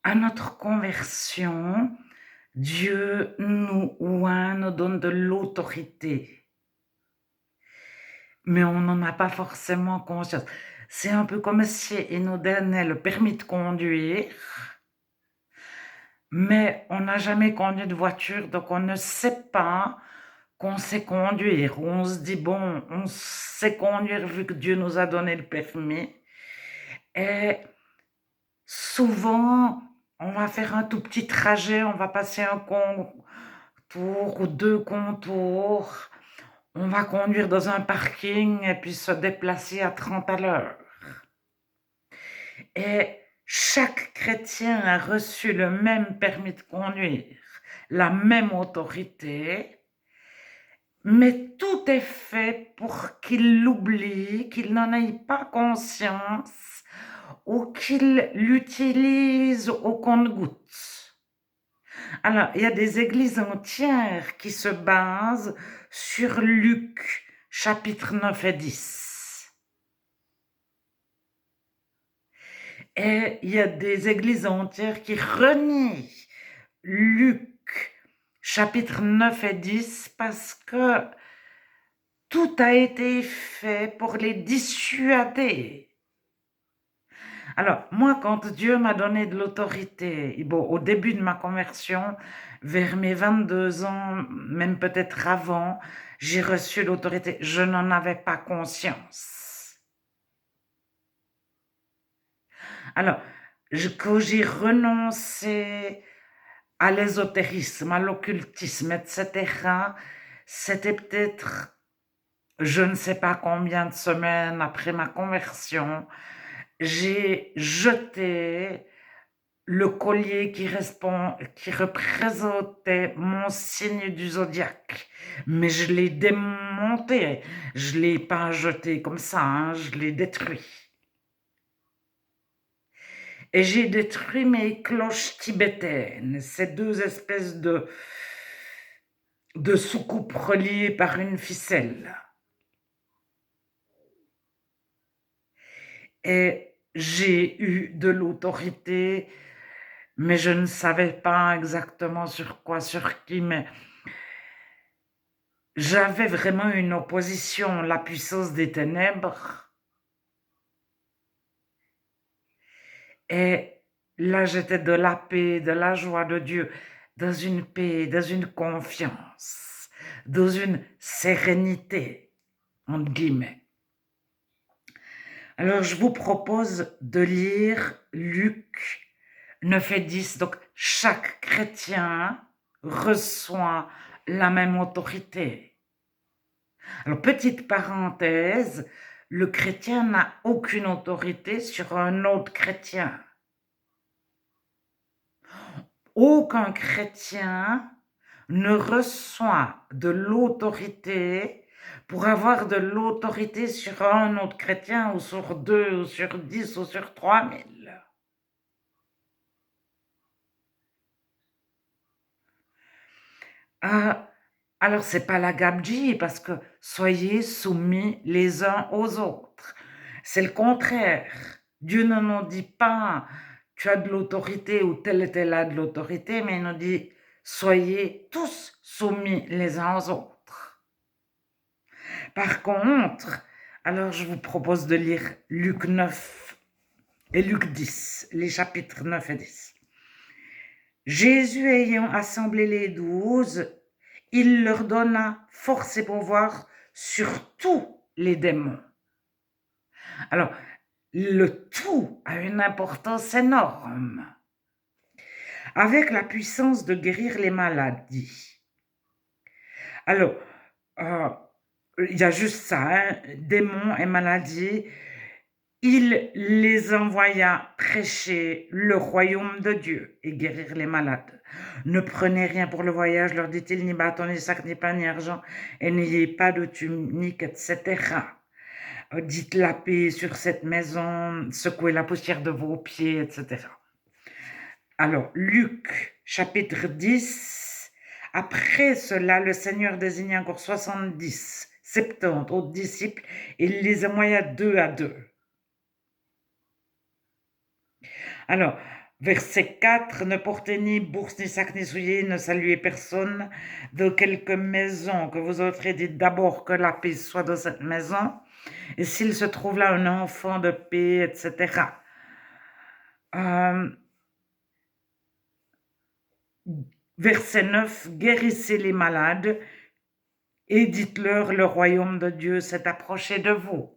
À notre conversion, Dieu nous donne de l'autorité, mais on n'en a pas forcément conscience. C'est un peu comme si il nous donnait le permis de conduire, mais on n'a jamais conduit de voiture, donc on ne sait pas qu'on sait conduire. Ou on se dit: «Bon, on sait conduire vu que Dieu nous a donné le permis» et souvent, on va faire un tout petit trajet, on va passer un contour ou 2 contours, on va conduire dans un parking et puis se déplacer à 30 à l'heure. Et chaque chrétien a reçu le même permis de conduire, la même autorité, mais tout est fait pour qu'il l'oublie, qu'il n'en ait pas conscience ou qu'il l'utilise au compte-gouttes. Alors, il y a des églises entières qui se basent sur Luc, chapitre 9 et 10. Et il y a des églises entières qui renient Luc, chapitre 9 et 10, parce que tout a été fait pour les dissuader. Alors, moi, quand Dieu m'a donné de l'autorité, bon, au début de ma conversion, vers mes 22 ans, même peut-être avant, j'ai reçu l'autorité. Je n'en avais pas conscience. Alors, quand j'ai renoncé à l'ésotérisme, à l'occultisme, etc., c'était peut-être, je ne sais pas combien de semaines après ma conversion, j'ai jeté le collier qui représentait mon signe du zodiaque. Mais je l'ai démonté, je ne l'ai pas jeté comme ça, hein, je l'ai détruit. Et j'ai détruit mes cloches tibétaines, ces deux espèces de soucoupes reliées par une ficelle. Et j'ai eu de l'autorité, mais je ne savais pas exactement sur quoi, sur qui, mais j'avais vraiment une opposition, la puissance des ténèbres. Et là, j'étais de la paix, de la joie de Dieu, dans une paix, dans une confiance, dans une sérénité, entre guillemets. Alors, je vous propose de lire Luc 9 et 10. Donc, chaque chrétien reçoit la même autorité. Alors, petite parenthèse, le chrétien n'a aucune autorité sur un autre chrétien. Aucun chrétien ne reçoit de l'autorité pour avoir de l'autorité sur un autre chrétien ou sur 2 ou sur 10 ou sur 3000. Alors, c'est pas la gabegie parce que soyez soumis les uns aux autres. C'est le contraire. Dieu ne nous dit pas tu as de l'autorité ou tel et tel a de l'autorité, mais il nous dit soyez tous soumis les uns aux autres. Par contre, alors je vous propose de lire Luc 9 et Luc 10, les chapitres 9 et 10. Jésus ayant assemblé les 12, il leur donna force et pouvoir sur tous les démons. Alors, le tout a une importance énorme. Avec la puissance de guérir les maladies. Alors, euh, il y a juste ça, hein, démons et maladies. Il les envoya prêcher le royaume de Dieu et guérir les malades. Ne prenez rien pour le voyage, leur dit-il, ni bâton, ni sac, ni pain, ni argent, et n'ayez pas de tunique, etc. Dites la paix sur cette maison, secouez la poussière de vos pieds, etc. Alors, Luc, chapitre 10. Après cela, le Seigneur désigna encore 70, 70 autres disciples, et il les envoya 2 à 2. Alors, Verset 4, ne portez ni bourse, ni sac, ni souliers, ne saluez personne de quelque maison que vous entrez, dites d'abord que la paix soit dans cette maison, et s'il se trouve là un enfant de paix, etc. Verset 9, guérissez les malades et dites-leur, le royaume de Dieu s'est approché de vous.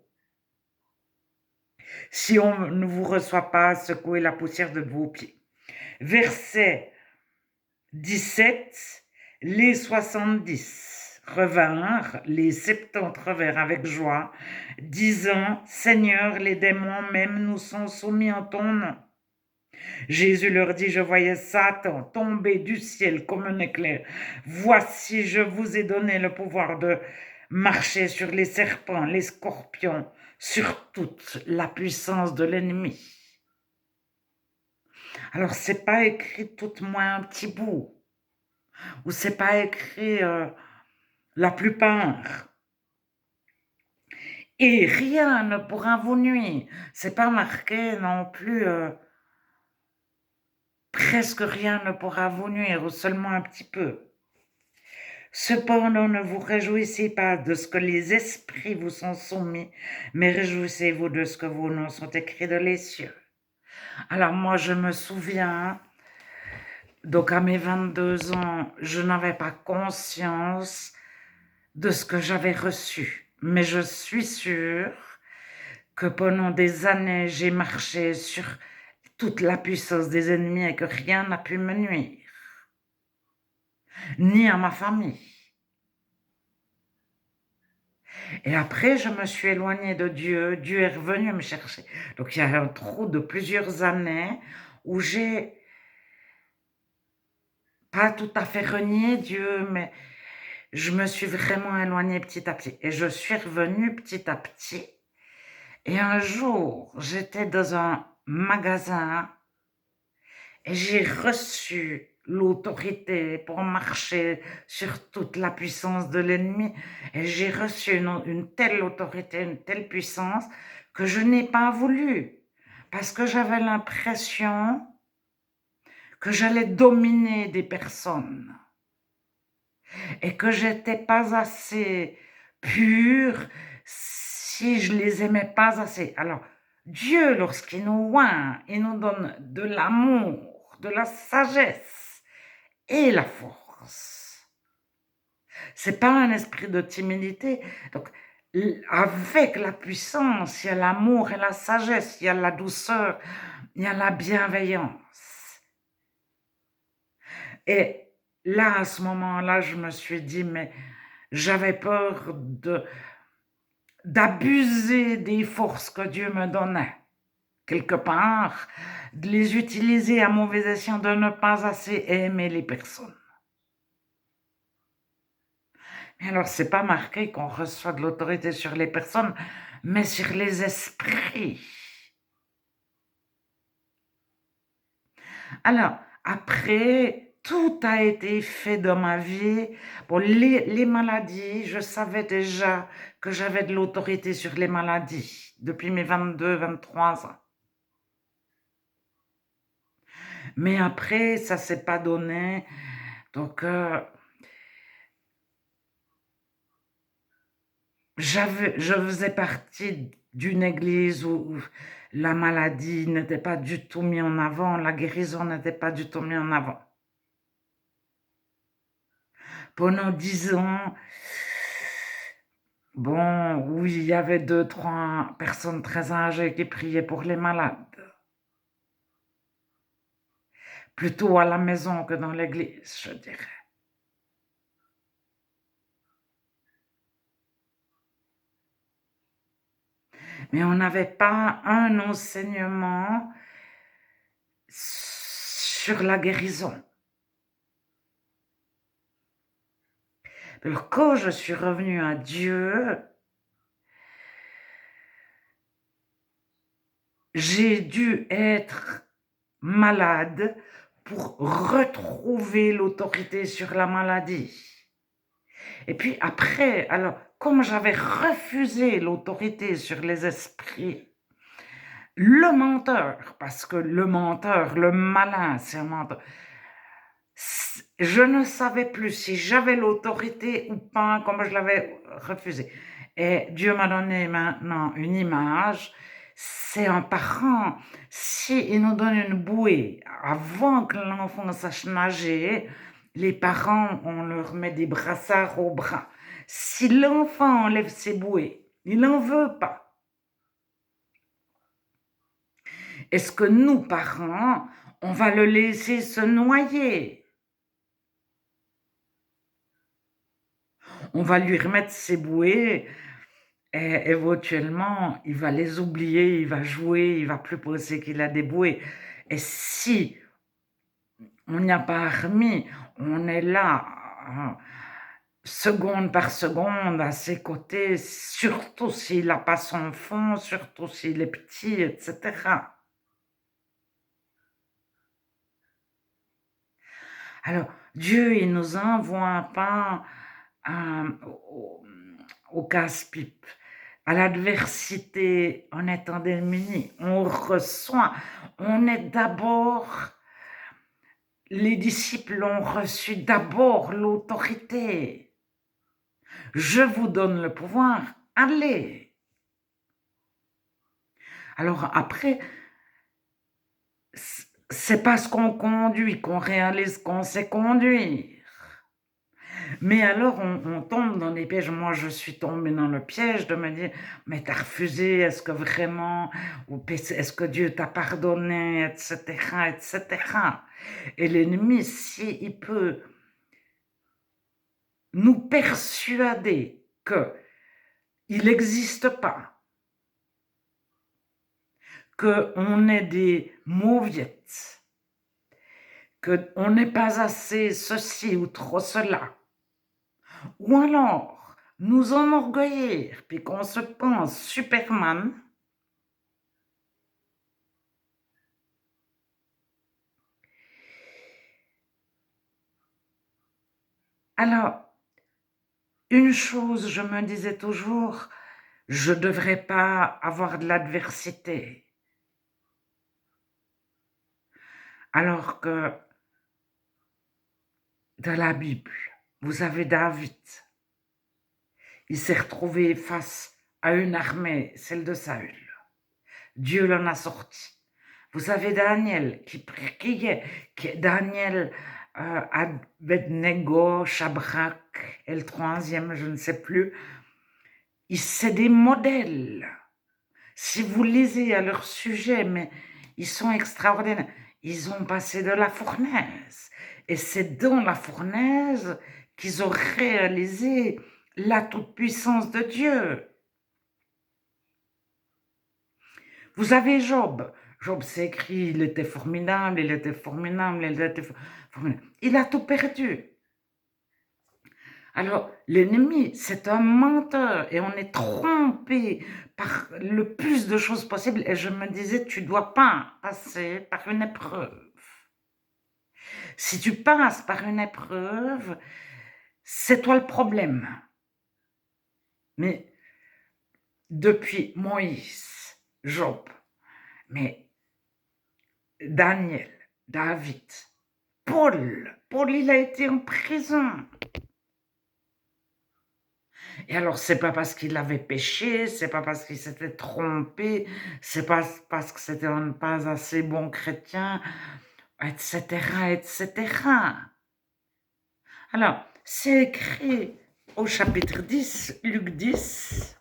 Si on ne vous reçoit pas, secouez la poussière de vos pieds. Verset 17, les 70 revinrent, les 70 revinrent avec joie, disant, Seigneur, les démons même nous sont soumis en ton nom. Jésus leur dit, je voyais Satan tomber du ciel comme un éclair. Voici, je vous ai donné le pouvoir de marcher sur les serpents, les scorpions, sur toute la puissance de l'ennemi. Alors, c'est pas écrit tout moins un petit bout, ou c'est pas écrit la plupart. Et rien ne pourra vous nuire. C'est pas marqué non plus presque rien ne pourra vous nuire, ou seulement un petit peu. Cependant, ne vous réjouissez pas de ce que les esprits vous sont soumis, mais réjouissez-vous de ce que vos noms sont écrits dans les cieux. Alors moi, je me souviens, donc à mes 22 ans, je n'avais pas conscience de ce que j'avais reçu. Mais je suis sûre que pendant des années, j'ai marché sur toute la puissance des ennemis et que rien n'a pu me nuire, ni à ma famille. Et après, je me suis éloignée de Dieu. Dieu est revenu me chercher. Donc, il y a un trou de plusieurs années où j'ai pas tout à fait renié Dieu, mais je me suis vraiment éloignée petit à petit. Et je suis revenue petit à petit. Et un jour, j'étais dans un magasin et j'ai reçu l'autorité pour marcher sur toute la puissance de l'ennemi. Et j'ai reçu une telle autorité, une telle puissance que je n'ai pas voulu. Parce que j'avais l'impression que j'allais dominer des personnes. Et que j'étais pas assez pure si je les aimais pas assez. Alors, Dieu, lorsqu'il nous oint, il nous donne de l'amour, de la sagesse et la force. C'est pas un esprit de timidité. Donc, avec la puissance, il y a l'amour et la sagesse, il y a la douceur, il y a la bienveillance. Et là, à ce moment-là, je me suis dit, mais j'avais peur d'abuser des forces que Dieu me donnait, quelque part, de les utiliser à mauvais escient, de ne pas assez aimer les personnes. Et alors, c'est pas marqué qu'on reçoit de l'autorité sur les personnes, mais sur les esprits. Alors, après, tout a été fait dans ma vie. Bon, les maladies, je savais déjà que j'avais de l'autorité sur les maladies depuis mes 22, 23 ans. Mais après, ça s'est pas donné. Donc, je faisais partie d'une église où la maladie n'était pas du tout mise en avant, la guérison n'était pas du tout mise en avant. Pendant 10 ans, bon, oui, il y avait 2, 3 personnes très âgées qui priaient pour les malades. Plutôt à la maison que dans l'église, je dirais. Mais on n'avait pas un enseignement sur la guérison. Alors, quand je suis revenue à Dieu, j'ai dû être malade pour retrouver l'autorité sur la maladie. Et puis après, alors, comme j'avais refusé l'autorité sur les esprits, le menteur, parce que le menteur, le malin, c'est un menteur. Je ne savais plus si j'avais l'autorité ou pas, comme je l'avais refusé. Et Dieu m'a donné maintenant une image. C'est un parent, s'il nous donne une bouée avant que l'enfant sache nager, les parents, on leur met des brassards au bras. Si l'enfant enlève ses bouées, il n'en veut pas. Est-ce que nous, parents, on va le laisser se noyer? On va lui remettre ses bouées et éventuellement, il va les oublier, il va jouer, il va plus penser qu'il a des bouées. Et si on n'y a pas remis, on est là, seconde par seconde, à ses côtés, surtout s'il n'a pas son fond, surtout s'il est petit, etc. Alors, Dieu, il nous envoie pas au, au casse-pipe, à l'adversité en étant démuni. On reçoit, on est d'abord, les disciples ont reçu d'abord l'autorité. Je vous donne le pouvoir, allez. Alors après, c'est parce qu'on conduit qu'on réalise qu'on sait conduire. Mais alors, on tombe dans des pièges. Moi, je suis tombée dans le piège de me dire, mais t'as refusé, est-ce que vraiment, ou est-ce que Dieu t'a pardonné, etc., etc. Et l'ennemi, s'il peut nous persuader qu'il n'existe pas, qu'on est des mauviettes, qu'on n'est pas assez ceci ou trop cela, ou alors nous enorgueillir, puis qu'on se pense Superman, alors, une chose, je me disais toujours, je ne devrais pas avoir de l'adversité. Alors que dans la Bible, vous avez David. Il s'est retrouvé face à une armée, celle de Saül. Dieu l'en a sorti. Vous avez Daniel Daniel, Abednego, Shadrach, et le troisième, je ne sais plus. C'est des modèles. Si vous lisez à leur sujet, mais ils sont extraordinaires. Ils ont passé de la fournaise. Et c'est dans la fournaise qu'ils ont réalisé la toute-puissance de Dieu. Vous avez Job. Job s'est écrit, il était formidable, il était formidable, il était formidable. Il a tout perdu. Alors, l'ennemi, c'est un menteur et on est trompé par le plus de choses possibles. Et je me disais, tu ne dois pas passer par une épreuve. Si tu passes par une épreuve, c'est toi le problème. Mais depuis Moïse, Job, mais Daniel, David, Paul, il a été en prison. Et alors, c'est pas parce qu'il avait péché, c'est pas parce qu'il s'était trompé, c'est pas parce que c'était un pas assez bon chrétien, etc., etc. Alors, c'est écrit au chapitre 10, Luc 10.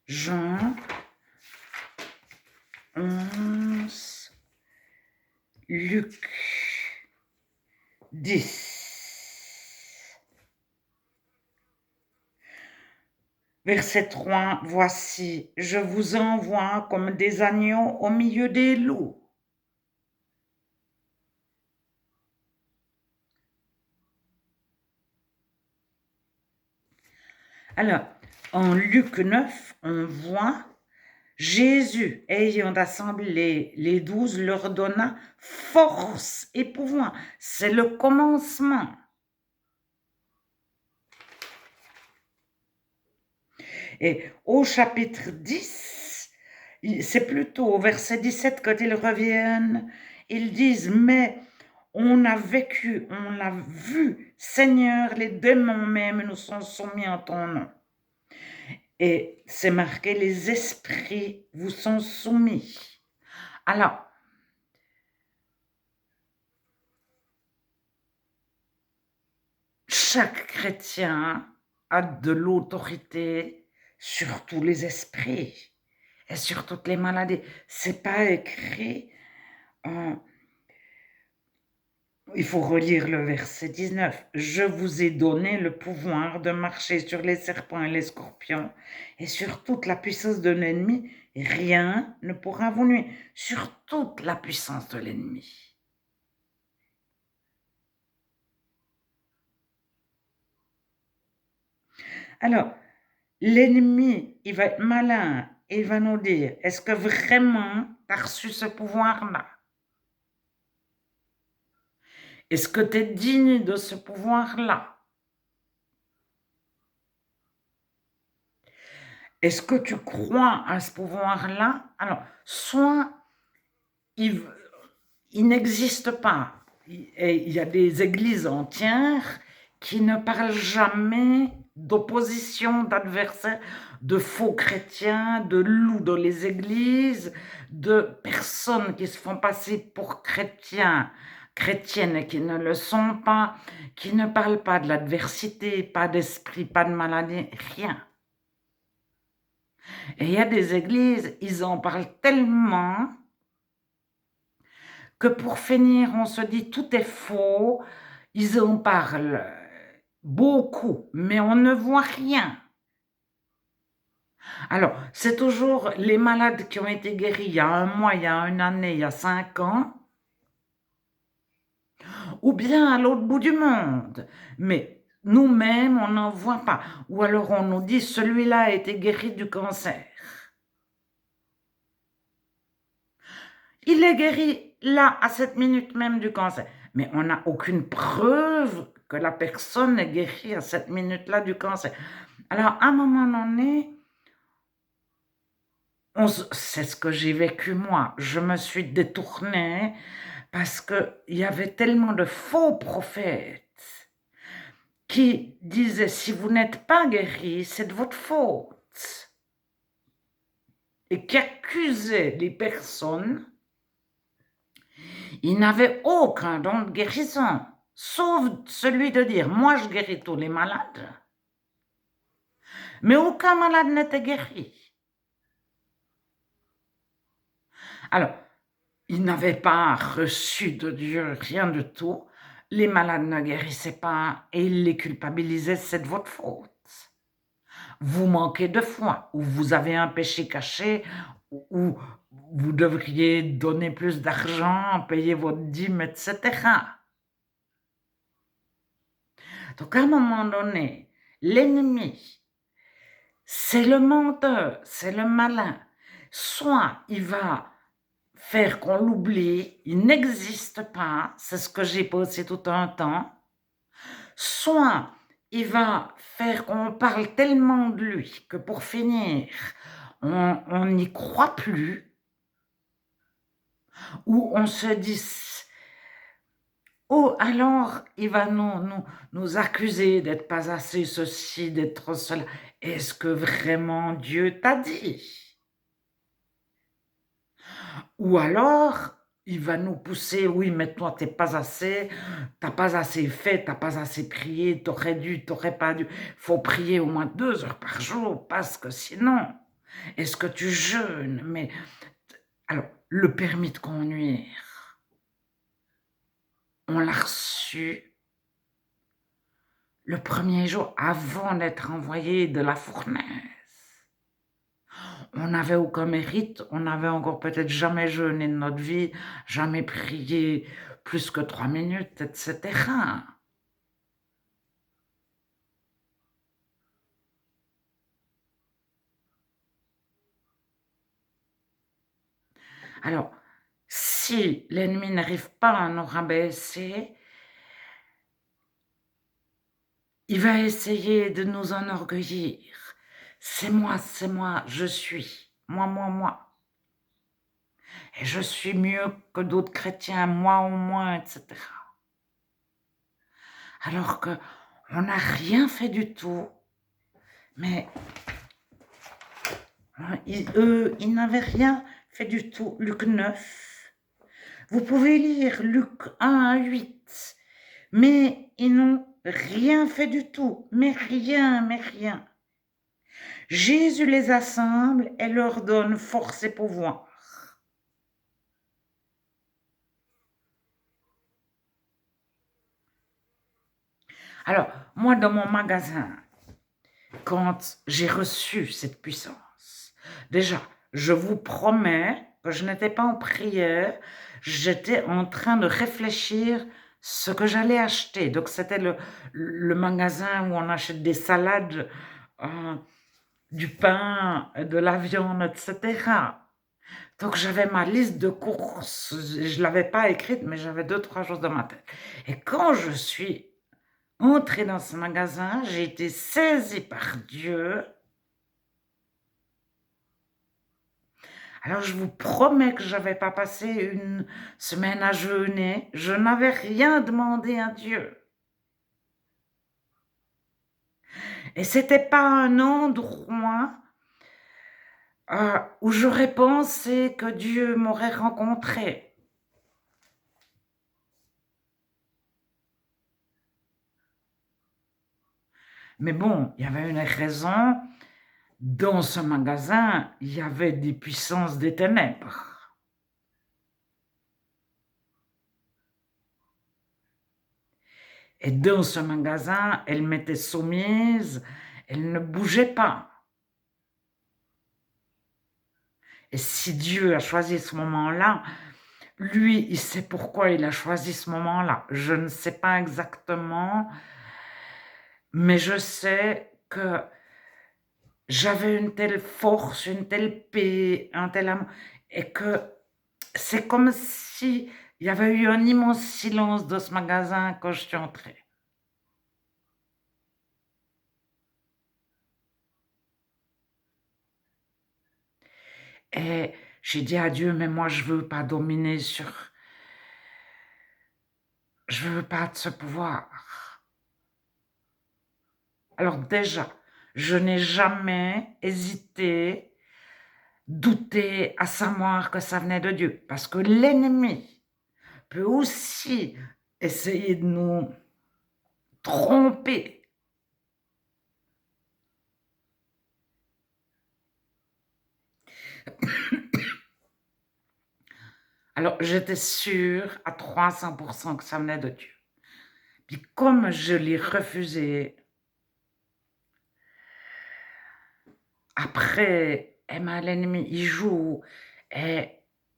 Jean 11, Luc 10. Verset 3, voici, je vous envoie comme des agneaux au milieu des loups. Alors, en Luc 9, on voit Jésus, ayant assemblé les 12, leur donna force et pouvoir. C'est le commencement. Et au chapitre 10, c'est plutôt au verset 17 quand ils reviennent, ils disent, mais on a vécu, on l'a vu, Seigneur, les démons même nous sont soumis en ton nom. Et c'est marqué, les esprits vous sont soumis. Alors, chaque chrétien a de l'autorité sur tous les esprits et sur toutes les maladies. C'est pas écrit. Il faut relire le verset 19. Je vous ai donné le pouvoir de marcher sur les serpents et les scorpions et sur toute la puissance de l'ennemi. Rien ne pourra vous nuire. Sur toute la puissance de l'ennemi. Alors, l'ennemi, il va être malin. Il va nous dire, est-ce que vraiment tu as reçu ce pouvoir-là? Est-ce que tu es digne de ce pouvoir-là? Est-ce que tu crois à ce pouvoir-là? Alors, soit il n'existe pas. Et il y a des églises entières qui ne parlent jamais d'opposition, d'adversaires, de faux chrétiens, de loups dans les églises, de personnes qui se font passer pour chrétiens, chrétiennes et qui ne le sont pas, qui ne parlent pas de l'adversité, pas d'esprit, pas de maladie, rien. Et il y a des églises, ils en parlent tellement que pour finir, on se dit tout est faux, ils en parlent beaucoup, mais on ne voit rien. Alors, c'est toujours les malades qui ont été guéris il y a un mois, il y a une année, il y a 5 ans, ou bien à l'autre bout du monde. Mais nous-mêmes, on n'en voit pas. Ou alors on nous dit, celui-là a été guéri du cancer. Il est guéri là, à cette minute même du cancer. Mais on n'a aucune preuve que la personne est guérie à cette minute-là du cancer. Alors, à un moment donné, c'est ce que j'ai vécu moi. Je me suis détournée parce qu'il y avait tellement de faux prophètes qui disaient, si vous n'êtes pas guéri, c'est de votre faute. Et qui accusaient les personnes. Ils n'avaient aucun don de guérison, sauf celui de dire, moi je guéris tous les malades. Mais aucun malade n'était guéri. Alors, ils n'avaient pas reçu de Dieu rien du tout. Les malades ne guérissaient pas et ils les culpabilisaient, c'est de votre faute. Vous manquez de foi, ou vous avez un péché caché, ou vous devriez donner plus d'argent, payer votre dîme, etc. Donc, à un moment donné, l'ennemi, c'est le menteur, c'est le malin. Soit il va faire qu'on l'oublie, il n'existe pas, c'est ce que j'ai pensé tout un temps. Soit il va faire qu'on parle tellement de lui que pour finir, on n'y croit plus. Ou on se dit, oh, alors il va nous accuser d'être pas assez ceci, d'être cela. Est-ce que vraiment Dieu t'a dit? Ou alors, il va nous pousser, oui, mais toi, t'as pas assez fait, t'as pas assez prié, t'aurais dû, t'aurais pas dû. Faut prier au moins 2 heures par jour, parce que sinon, est-ce que tu jeûnes? Mais, alors, le permis de conduire, on l'a reçu le premier jour avant d'être envoyé de la fournaise. On n'avait aucun mérite, on n'avait encore peut-être jamais jeûné de notre vie, jamais prié plus que 3 minutes, etc. Alors, si l'ennemi n'arrive pas à nous rabaisser, il va essayer de nous enorgueillir. c'est moi, je suis, moi. Et je suis mieux que d'autres chrétiens, moi au moins, etc. Alors que on n'a rien fait du tout, mais eux, ils n'avaient rien fait du tout. Luc 9. Vous pouvez lire Luc 1 à 8, mais ils n'ont rien fait du tout, mais rien. Jésus les assemble et leur donne force et pouvoir. Alors, moi, dans mon magasin, quand j'ai reçu cette puissance, déjà, je vous promets que je n'étais pas en prière, j'étais en train de réfléchir ce que j'allais acheter. Donc, c'était le magasin où on achète des salades, euh, du pain, de la viande, etc. Donc, j'avais ma liste de courses. Je ne l'avais pas écrite, mais j'avais 2, 3 choses dans ma tête. Et quand je suis entrée dans ce magasin, j'ai été saisie par Dieu. Alors, je vous promets que je n'avais pas passé une semaine à jeûner. Je n'avais rien demandé à Dieu. Et c'était pas un endroit où j'aurais pensé que Dieu m'aurait rencontré. Mais bon, il y avait une raison. Dans ce magasin, il y avait des puissances des ténèbres. Et dans ce magasin, elle m'était soumise, elle ne bougeait pas. Et si Dieu a choisi ce moment-là, lui, il sait pourquoi il a choisi ce moment-là. Je ne sais pas exactement, mais je sais que j'avais une telle force, une telle paix, un tel amour, et que c'est comme si il y avait eu un immense silence dans ce magasin quand je suis entrée. Et j'ai dit à Dieu, mais moi je veux pas dominer je veux pas de ce pouvoir. Alors déjà, je n'ai jamais hésité, douté, à savoir que ça venait de Dieu. Parce que l'ennemi peut aussi essayer de nous tromper. Alors, j'étais sûre à 300% que ça venait de Dieu. Puis comme je l'ai refusé, après, Emma, l'ennemi, il joue. Et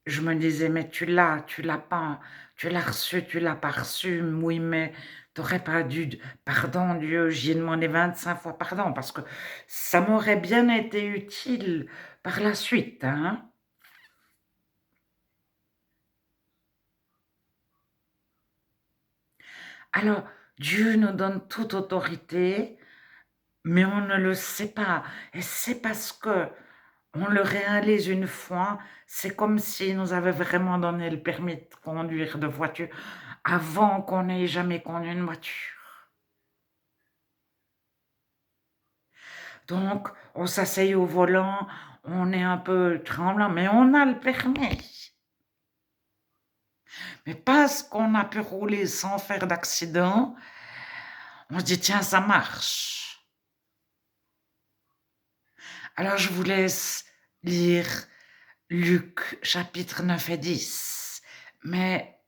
je me disais, mais tu l'as pas, tu l'as reçu, tu l'as pas reçu. Oui, mais t'aurais pas dû. Pardon, Dieu, j'y ai demandé 25 fois pardon, parce que ça m'aurait bien été utile par la suite, hein. Alors, Dieu nous donne toute autorité, mais on ne le sait pas. Et c'est parce que on le réalise une fois, c'est comme s'il nous avait vraiment donné le permis de conduire de voiture avant qu'on n'ait jamais conduit une voiture. Donc, on s'asseye au volant, on est un peu tremblant, mais on a le permis. Mais parce qu'on a pu rouler sans faire d'accident, on se dit, tiens, ça marche. Alors, je vous laisse lire Luc chapitre 9 et 10. Mais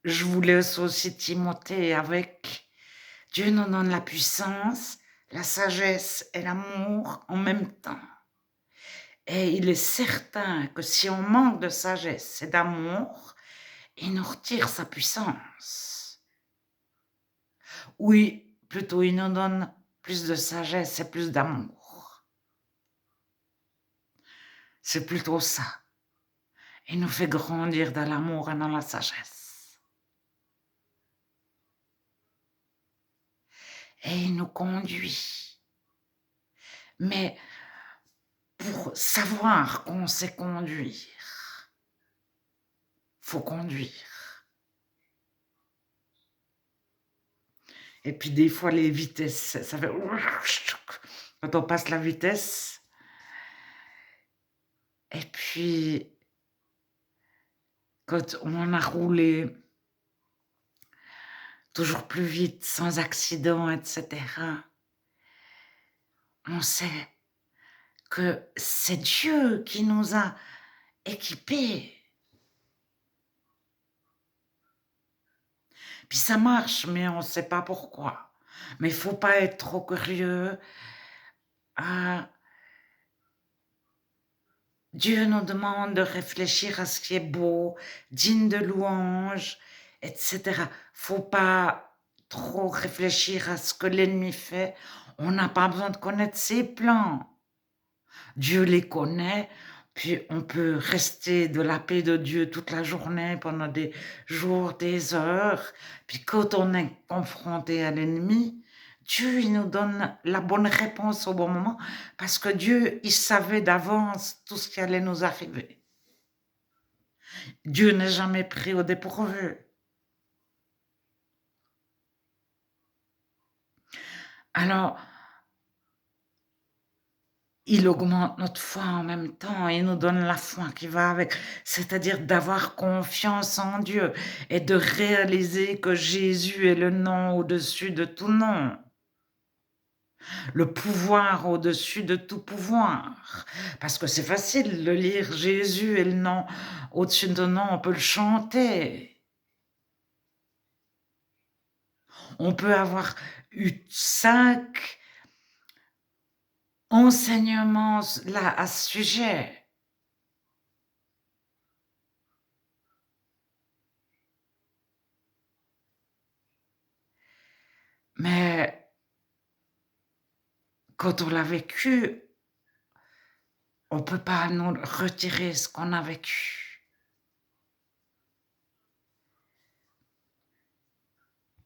je vous laisse aussi Timothée avec Dieu nous donne la puissance, la sagesse et l'amour en même temps. Et il est certain que si on manque de sagesse et d'amour, il nous retire sa puissance. Oui, plutôt il nous donne plus de sagesse et plus d'amour. C'est plutôt ça. Il nous fait grandir dans l'amour et dans la sagesse. nous conduit. Mais pour savoir qu'on sait conduire, faut conduire. Et puis des fois les vitesses, ça fait quand on passe la vitesse et puis quand on a roulé toujours plus vite, sans accident et cetera, on sait que c'est Dieu qui nous a équipés. Puis ça marche, mais on ne sait pas pourquoi. Mais il faut pas être trop curieux. Ah, Dieu nous demande de réfléchir à ce qui est beau, digne de louange, etc. Faut pas trop réfléchir à ce que l'ennemi fait. On n'a pas besoin de connaître ses plans. Dieu les connaît, puis on peut rester de la paix de Dieu toute la journée, pendant des jours, des heures. Puis quand on est confronté à l'ennemi, Dieu, il nous donne la bonne réponse au bon moment, parce que Dieu, il savait d'avance tout ce qui allait nous arriver. Dieu n'est jamais pris au dépourvu. Alors, il augmente notre foi en même temps, il nous donne la foi qui va avec, c'est-à-dire d'avoir confiance en Dieu et de réaliser que Jésus est le nom au-dessus de tout nom, le pouvoir au-dessus de tout pouvoir. Parce que c'est facile de lire Jésus est le nom au-dessus de tout nom, on peut le chanter. On peut avoir eu 5 enseignements là à ce sujet. Mais quand on l'a vécu, on ne peut pas nous retirer ce qu'on a vécu.